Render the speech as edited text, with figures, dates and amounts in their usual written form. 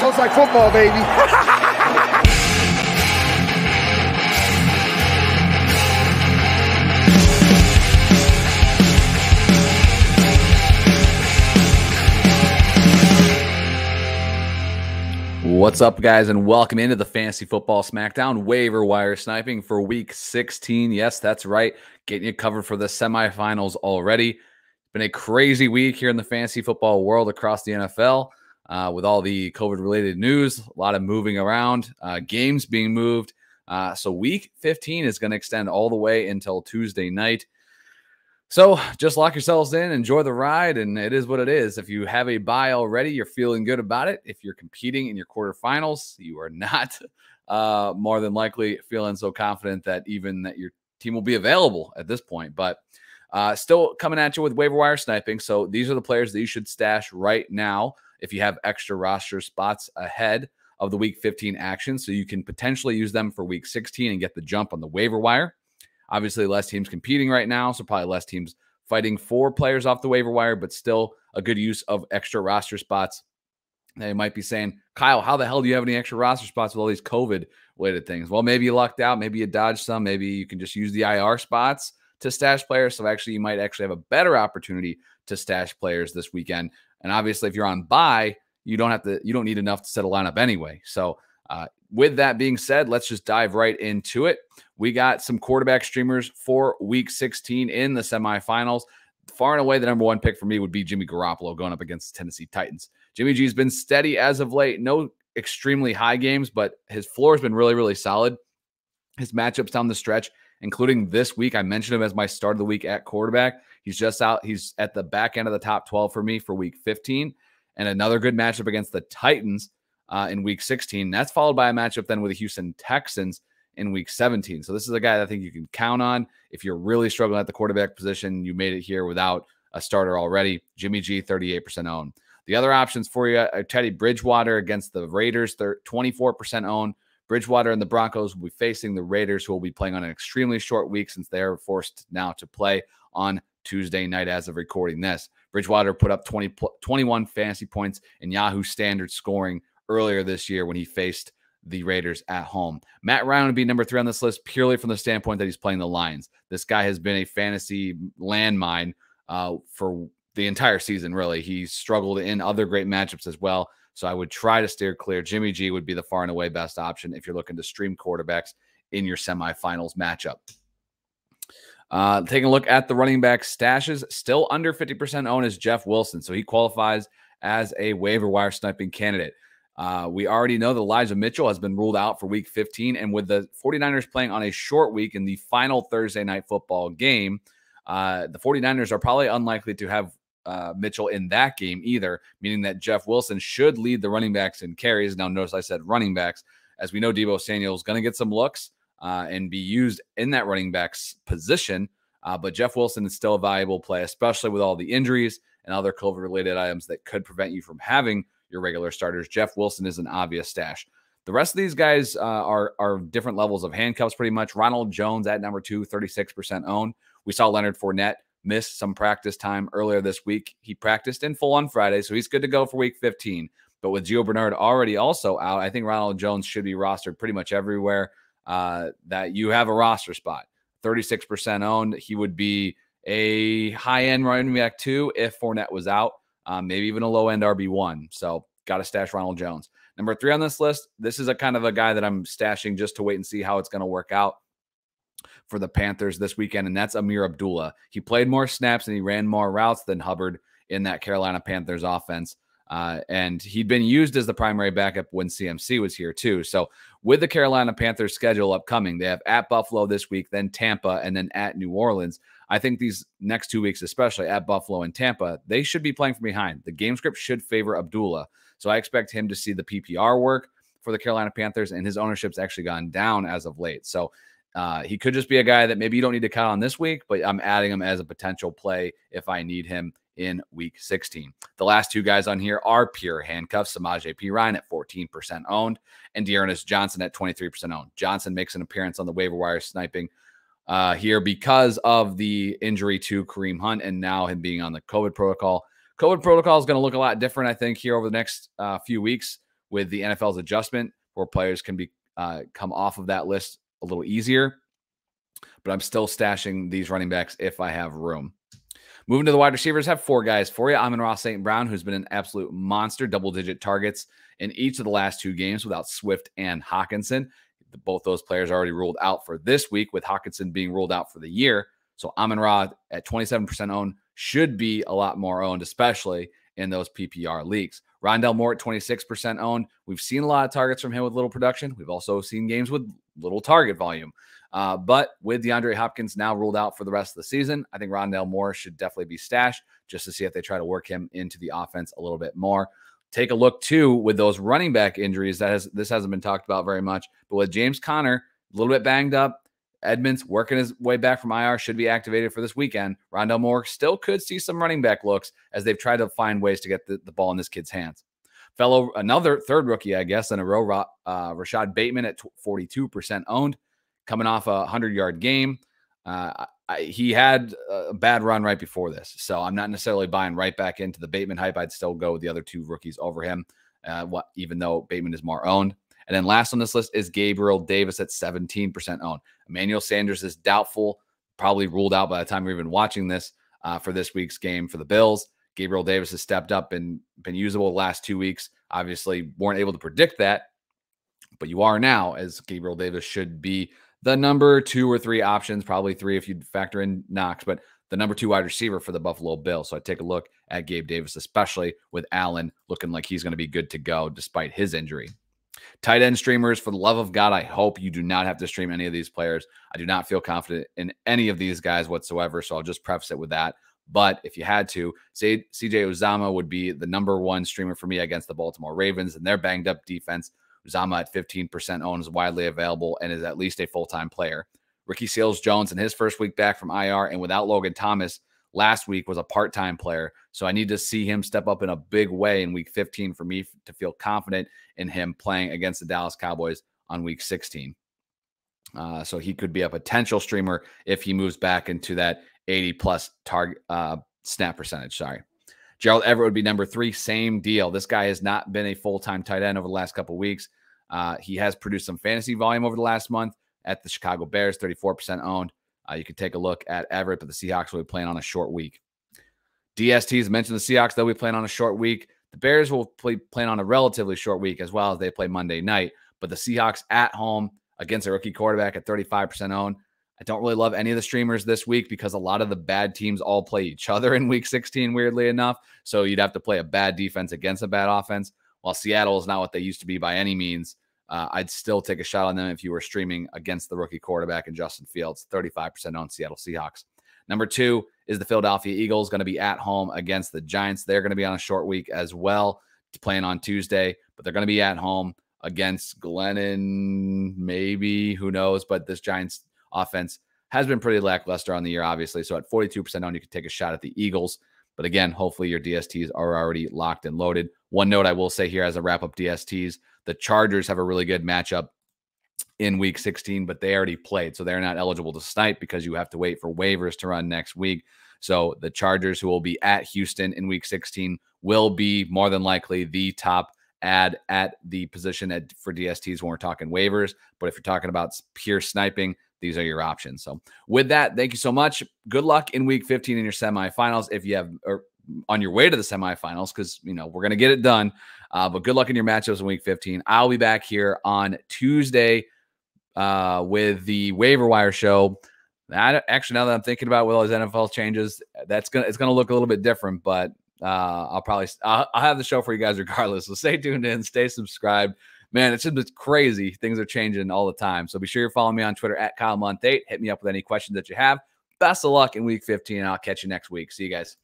Smells like football, baby. What's up, guys, and welcome into the Fantasy Football Smackdown waiver wire sniping for Week 16. Yes, that's right. Getting you covered for the semifinals already. It's been a crazy week here in the fantasy football world across the NFL with all the COVID-related news, a lot of moving around, games being moved. So Week 15 is going to extend all the way until Tuesday night. So just lock yourselves in, enjoy the ride, and it is what it is. If you have a bye already, you're feeling good about it. If you're competing in your quarterfinals, you are not more than likely feeling so confident that even that your team will be available at this point. But still coming at you with waiver wire sniping. So these are the players that you should stash right now if you have extra roster spots ahead of the Week 15 action. So you can potentially use them for Week 16 and get the jump on the waiver wire. Obviously, less teams competing right now, so probably less teams fighting for players off the waiver wire, but still a good use of extra roster spots. They might be saying, Kyle, how the hell do you have any extra roster spots with all these COVID-related things? Well, maybe you lucked out. Maybe you dodged some. Maybe you can just use the IR spots to stash players. So actually, you might actually have a better opportunity to stash players this weekend. And obviously, if you're on bye, you don't need enough to set a lineup anyway. So with that being said, let's just dive right into it. We got some quarterback streamers for Week 16 in the semifinals. Far and away, the number one pick for me would be Jimmy Garoppolo going up against the Tennessee Titans. Jimmy G's been steady as of late. No extremely high games, but his floor has been really, really solid. His matchups down the stretch, including this week, I mentioned him as my start of the week at quarterback. He's just out. He's at the back end of the top 12 for me for Week 15. And another good matchup against the Titans in Week 16. That's followed by a matchup then with the Houston Texans in Week 17. So this is a guy that I think you can count on. If you're really struggling at the quarterback position, you made it here without a starter already. Jimmy G, 38% owned. The other options for you are Teddy Bridgewater against the Raiders, 24% owned. Bridgewater and the Broncos will be facing the Raiders, who will be playing on an extremely short week since they are forced now to play on Tuesday night as of recording this. Bridgewater put up 21 fantasy points in Yahoo standard scoring earlier this year when he faced the Raiders at home. Matt Ryan would be number 3 on this list purely from the standpoint that he's playing the Lions. This guy has been a fantasy landmine for the entire season, really. He struggled in other great matchups as well, so I would try to steer clear. Jimmy G would be the far and away best option if you're looking to stream quarterbacks in your semifinals matchup. Taking a look at the running back stashes, still under 50% owned is Jeff Wilson, so he qualifies as a waiver wire sniping candidate. We already know that Elijah Mitchell has been ruled out for Week 15, and with the 49ers playing on a short week in the final Thursday night football game, the 49ers are probably unlikely to have Mitchell in that game either, meaning that Jeff Wilson should lead the running backs in carries. Now, notice I said running backs, as we know Deebo Samuel is going to get some looks and be used in that running back's position, but Jeff Wilson is still a valuable play, especially with all the injuries and other COVID-related items that could prevent you from having your regular starters. Jeff Wilson is an obvious stash. The rest of these guys are different levels of handcuffs pretty much. Ronald Jones at number 2, 36% owned. We saw Leonard Fournette miss some practice time earlier this week. He practiced in full on Friday, so he's good to go for Week 15. But with Gio Bernard already also out, I think Ronald Jones should be rostered pretty much everywhere that you have a roster spot. 36% owned. He would be a high-end running back 2 if Fournette was out. Maybe even a low-end RB1. So got to stash Ronald Jones. Number 3 on this list, this is a kind of a guy that I'm stashing just to wait and see how it's going to work out for the Panthers this weekend, and that's Amir Abdullah. He played more snaps and he ran more routes than Hubbard in that Carolina Panthers offense. And he'd been used as the primary backup when CMC was here too. So with the Carolina Panthers schedule upcoming, they have at Buffalo this week, then Tampa, and then at New Orleans. I think these next 2 weeks, especially at Buffalo and Tampa, they should be playing from behind. The game script should favor Abdullah. So I expect him to see the PPR work for the Carolina Panthers, and his ownership's actually gone down as of late. So he could just be a guy that maybe you don't need to count on this week, but I'm adding him as a potential play if I need him in Week 16. The last 2 guys on here are pure handcuffs. Samaje Perine at 14% owned and Dearness Johnson at 23% owned. Johnson makes an appearance on the waiver wire sniping here because of the injury to Kareem Hunt and now him being on the COVID protocol. COVID protocol is going to look a lot different, I think, here over the next few weeks with the NFL's adjustment where players can be come off of that list a little easier. But I'm still stashing these running backs if I have room. Moving to the wide receivers, have 4 guys for you. Amon-Ra St. Brown, who's been an absolute monster, double-digit targets in each of the last 2 games without Swift and Hockenson. Both those players are already ruled out for this week, with Hockenson being ruled out for the year. So Amon-Ra at 27% owned should be a lot more owned, especially in those PPR leagues. Rondale Moore at 26% owned. We've seen a lot of targets from him with little production. We've also seen games with little target volume. But with DeAndre Hopkins now ruled out for the rest of the season, I think Rondale Moore should definitely be stashed just to see if they try to work him into the offense a little bit more. Take a look, too, with those running back injuries. This hasn't been talked about very much. But with James Conner, a little bit banged up, Edmonds working his way back from IR, should be activated for this weekend. Rondale Moore still could see some running back looks as they've tried to find ways to get the ball in this kid's hands. Another third rookie, I guess, in a row, Rashad Bateman at 42% owned, coming off a 100-yard game. He had a bad run right before this, so I'm not necessarily buying right back into the Bateman hype. I'd still go with the other 2 rookies over him, even though Bateman is more owned. And then last on this list is Gabriel Davis at 17% owned. Emmanuel Sanders is doubtful, probably ruled out by the time you're even watching this for this week's game for the Bills. Gabriel Davis has stepped up and been usable the last 2 weeks. Obviously, weren't able to predict that, but you are now, as Gabriel Davis should be the number 2 or 3 options, probably 3 if you factor in Knox, but the number 2 wide receiver for the Buffalo Bills. So I take a look at Gabe Davis, especially with Allen looking like he's going to be good to go despite his injury. Tight end streamers, for the love of God, I hope you do not have to stream any of these players. I do not feel confident in any of these guys whatsoever, so I'll just preface it with that. But if you had to, say CJ Uzomah would be the number 1 streamer for me against the Baltimore Ravens and their banged up defense. Uzomah at 15% owned is widely available and is at least a full-time player. Ricky Seals-Jones in his first week back from IR and without Logan Thomas last week was a part-time player. So I need to see him step up in a big way in week 15 for me to feel confident in him playing against the Dallas Cowboys on week 16. So he could be a potential streamer if he moves back into that 80-plus target snap percentage. Sorry. Gerald Everett would be number 3. Same deal. This guy has not been a full-time tight end over the last couple of weeks. He has produced some fantasy volume over the last month at the Chicago Bears, 34% owned. You can take a look at Everett, but the Seahawks will be playing on a short week. DSTs mentioned the Seahawks, they'll be playing on a short week. The Bears will play playing on a relatively short week as well as they play Monday night. But the Seahawks at home against a rookie quarterback at 35% owned. I don't really love any of the streamers this week because a lot of the bad teams all play each other in week 16, weirdly enough. So you'd have to play a bad defense against a bad offense. While Seattle is not what they used to be by any means, I'd still take a shot on them if you were streaming against the rookie quarterback and Justin Fields, 35% owned Seattle Seahawks. Number 2 is the Philadelphia Eagles, going to be at home against the Giants. They're going to be on a short week as well, playing on Tuesday, but they're going to be at home against Glennon, maybe, who knows, but this Giants offense has been pretty lackluster on the year, obviously. So at 42% owned, you can take a shot at the Eagles. But again, hopefully your DSTs are already locked and loaded. One note I will say here as a wrap-up DSTs, the Chargers have a really good matchup in week 16, but they already played. So they're not eligible to snipe because you have to wait for waivers to run next week. So the Chargers, who will be at Houston in week 16, will be more than likely the top ad at the position for DSTs when we're talking waivers. But if you're talking about pure sniping, these are your options. So with that, thank you so much. Good luck in week 15 in your semifinals. If you have on your way to the semifinals, because, you know, we're going to get it done. But good luck in your matchups in week 15. I'll be back here on Tuesday with the waiver wire show. Actually, now that I'm thinking about with all those NFL changes, it's gonna look a little bit different, but I'll have the show for you guys regardless. So stay tuned in, stay subscribed. Man, it's just crazy. Things are changing all the time. So be sure you're following me on Twitter at KyleMonth8. Hit me up with any questions that you have. Best of luck in week 15, and I'll catch you next week. See you guys.